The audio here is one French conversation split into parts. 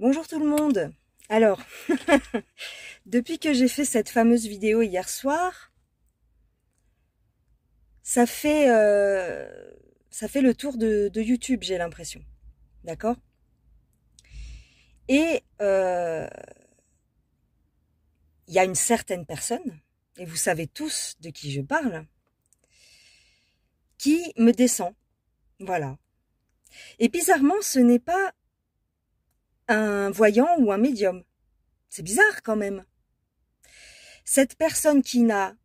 Bonjour tout le monde. Alors, depuis que j'ai fait cette fameuse vidéo hier soir, ça fait le tour de YouTube, j'ai l'impression. D'accord? Et il y a une certaine personne, et vous savez tous de qui je parle, qui me descend. Voilà. Et bizarrement, ce n'est pas un voyant ou un médium. C'est bizarre quand même. Cette personne qui n'a,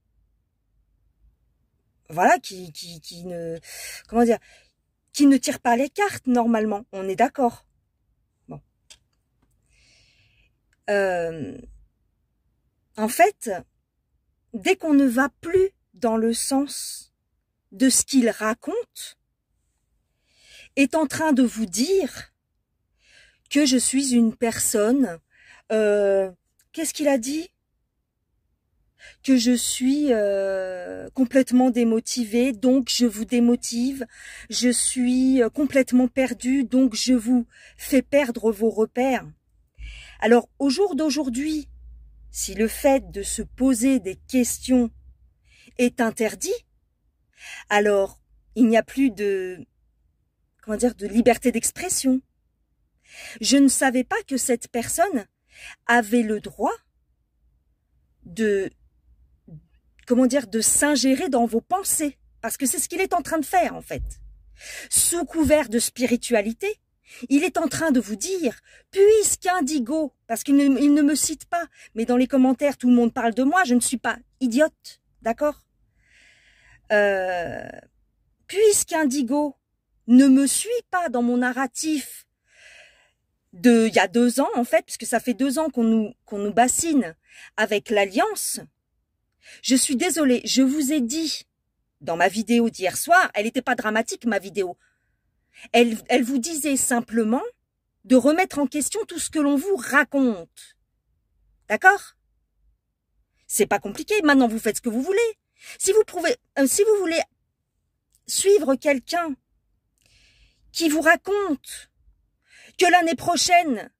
voilà, qui ne, comment dire, qui ne tire pas les cartes normalement. On est d'accord. Bon. En fait, dès qu'on ne va plus dans le sens de ce qu'il raconte, est en train de vous dire que je suis une personne, qu'est-ce qu'il a dit? Que je suis complètement démotivée, donc je vous démotive. Je suis complètement perdue, donc je vous fais perdre vos repères. Alors, au jour d'aujourd'hui, si le fait de se poser des questions est interdit, alors il n'y a plus de, comment dire, de liberté d'expression. Je ne savais pas que cette personne avait le droit de, comment dire, de s'ingérer dans vos pensées. Parce que c'est ce qu'il est en train de faire, en fait. Sous couvert de spiritualité, il est en train de vous dire, puisqu'Indigo, parce qu'il ne me cite pas, mais dans les commentaires, tout le monde parle de moi, je ne suis pas idiote, d'accord? Puisqu'Indigo ne me suit pas dans mon narratif il y a 2 ans, en fait, puisque ça fait 2 ans qu'on nous bassine avec l'Alliance. Je suis désolée, je vous ai dit, dans ma vidéo d'hier soir, elle n'était pas dramatique, ma vidéo. Elle vous disait simplement de remettre en question tout ce que l'on vous raconte. D'accord? C'est pas compliqué, maintenant vous faites ce que vous voulez. Si vous voulez suivre quelqu'un qui vous raconte que l'année prochaine,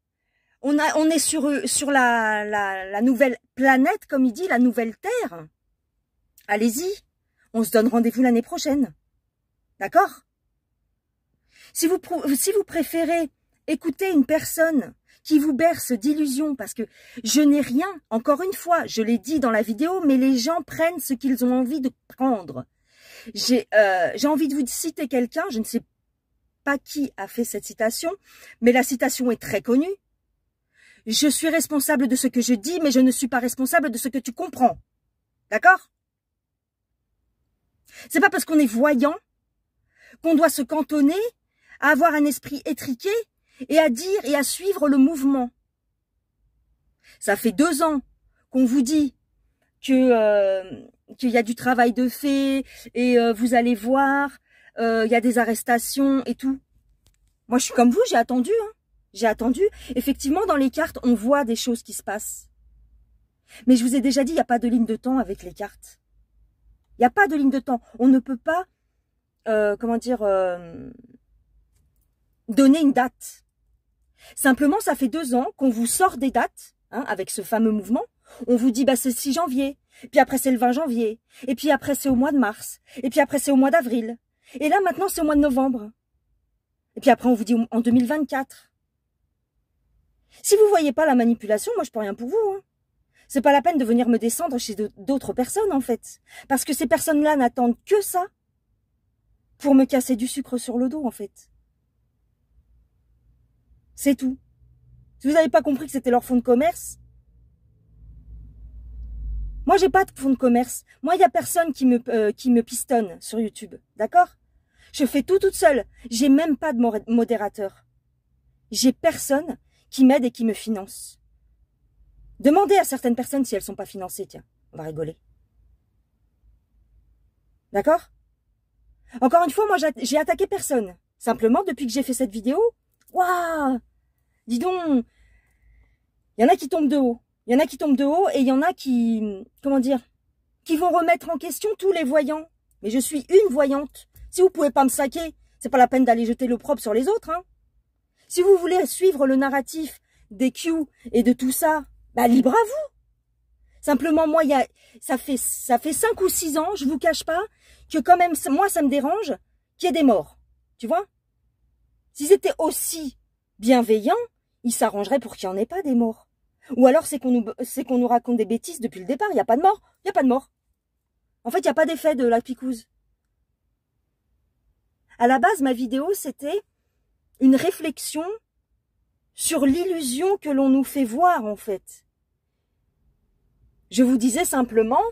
on est sur la nouvelle planète, comme il dit, la nouvelle Terre. Allez-y, on se donne rendez-vous l'année prochaine. D'accord? Si vous préférez écouter une personne qui vous berce d'illusions, parce que je n'ai rien, encore une fois, je l'ai dit dans la vidéo, mais les gens prennent ce qu'ils ont envie de prendre. J'ai envie de vous citer quelqu'un, je ne sais pas qui a fait cette citation, mais la citation est très connue. Je suis responsable de ce que je dis, mais je ne suis pas responsable de ce que tu comprends. D'accord? C'est pas parce qu'on est voyant qu'on doit se cantonner à avoir un esprit étriqué et à dire et à suivre le mouvement. Ça fait 2 ans qu'on vous dit que qu'il y a du travail de fait et vous allez voir, il y a des arrestations et tout. Moi, je suis comme vous, j'ai attendu. Hein. J'ai attendu. Effectivement, dans les cartes, on voit des choses qui se passent. Mais je vous ai déjà dit, il n'y a pas de ligne de temps avec les cartes. Il n'y a pas de ligne de temps. On ne peut pas, comment dire, donner une date. Simplement, ça fait 2 ans qu'on vous sort des dates, hein, avec ce fameux mouvement. On vous dit, bah, c'est le 6 janvier. Puis après, c'est le 20 janvier. Et puis après, c'est au mois de mars. Et puis après, c'est au mois d'avril. Et là, maintenant, c'est au mois de novembre. Et puis après, on vous dit en 2024. Si vous voyez pas la manipulation, moi, je peux rien pour vous. Hein. C'est pas la peine de venir me descendre chez d'autres personnes, en fait. Parce que ces personnes-là n'attendent que ça pour me casser du sucre sur le dos, en fait. C'est tout. Si vous n'avez pas compris que c'était leur fonds de commerce, moi, j'ai pas de fonds de commerce. Moi, il y a personne qui me pistonne sur YouTube. D'accord? Je fais tout toute seule. J'ai même pas de modérateur. J'ai personne qui m'aide et qui me finance. Demandez à certaines personnes si elles sont pas financées, tiens. On va rigoler. D'accord? Encore une fois, moi, j'ai attaqué personne. Simplement, depuis que j'ai fait cette vidéo, waouh! Dis donc, il y en a qui tombent de haut. Il y en a qui tombent de haut et il y en a qui, comment dire, qui vont remettre en question tous les voyants. Mais je suis une voyante. Si vous pouvez pas me saquer, c'est pas la peine d'aller jeter l'opprobre sur les autres. Hein. Si vous voulez suivre le narratif des Q et de tout ça, bah libre à vous. Simplement, moi, ça fait 5 ou 6 ans, je vous cache pas, que quand même, moi, ça me dérange qu'il y ait des morts. Tu vois? S'ils étaient aussi bienveillants, ils s'arrangeraient pour qu'il n'y en ait pas des morts. Ou alors, c'est qu'on nous raconte des bêtises depuis le départ. Il n'y a pas de mort. Il n'y a pas de mort. En fait, il n'y a pas d'effet de la picouse. À la base, ma vidéo, c'était une réflexion sur l'illusion que l'on nous fait voir, en fait. Je vous disais simplement,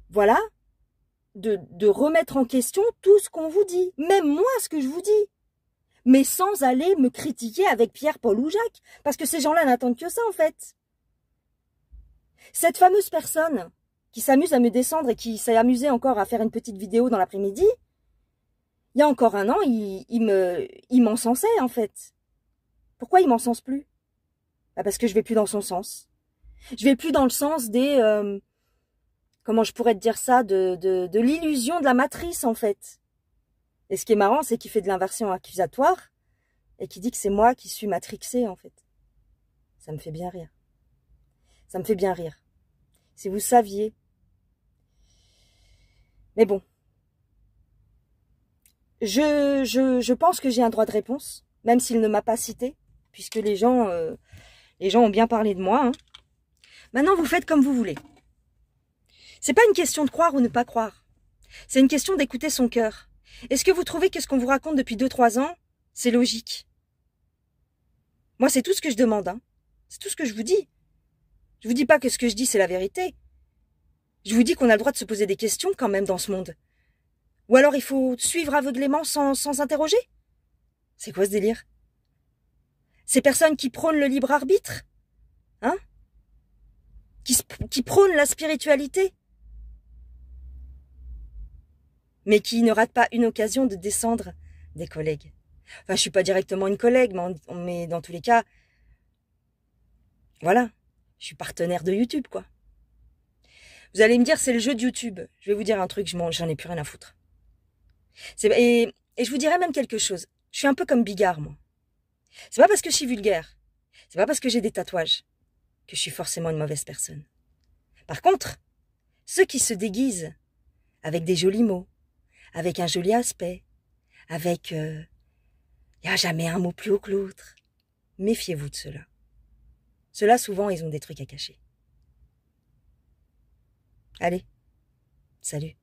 voilà, de remettre en question tout ce qu'on vous dit. Même moi, ce que je vous dis. Mais sans aller me critiquer avec Pierre, Paul ou Jacques. Parce que ces gens-là n'attendent que ça, en fait. Cette fameuse personne qui s'amuse à me descendre et qui s'est amusée encore à faire une petite vidéo dans l'après-midi, il y a encore un an, il m'encensait, en fait. Pourquoi il m'encense plus? Bah parce que je vais plus dans son sens. Je vais plus dans le sens des... comment je pourrais te dire ça? De l'illusion de la matrice, en fait. Et ce qui est marrant, c'est qu'il fait de l'inversion accusatoire et qu'il dit que c'est moi qui suis matrixée, en fait. Ça me fait bien rire. Ça me fait bien rire. Si vous saviez. Mais bon. Je pense que j'ai un droit de réponse, même s'il ne m'a pas cité, puisque les gens ont bien parlé de moi. Hein. Maintenant, vous faites comme vous voulez. C'est pas une question de croire ou ne pas croire. C'est une question d'écouter son cœur. Est-ce que vous trouvez que ce qu'on vous raconte depuis 2-3 ans, c'est logique? Moi, c'est tout ce que je demande. Hein. C'est tout ce que je vous dis. Je vous dis pas que ce que je dis, c'est la vérité. Je vous dis qu'on a le droit de se poser des questions quand même dans ce monde. Ou alors il faut suivre aveuglément sans interroger? C'est quoi ce délire? Ces personnes qui prônent le libre arbitre? Hein? Qui prônent la spiritualité? Mais qui ne ratent pas une occasion de descendre des collègues. Enfin, je suis pas directement une collègue, mais dans tous les cas, voilà, je suis partenaire de YouTube, quoi. Vous allez me dire, c'est le jeu de YouTube. Je vais vous dire un truc, j'en ai plus rien à foutre. Et je vous dirais même quelque chose. Je suis un peu comme Bigard, moi. C'est pas parce que je suis vulgaire, c'est pas parce que j'ai des tatouages, que je suis forcément une mauvaise personne. Par contre, ceux qui se déguisent avec des jolis mots, avec un joli aspect, avec... il n'y a jamais un mot plus haut que l'autre. Méfiez-vous de ceux-là. Ceux-là, souvent, ils ont des trucs à cacher. Allez, salut.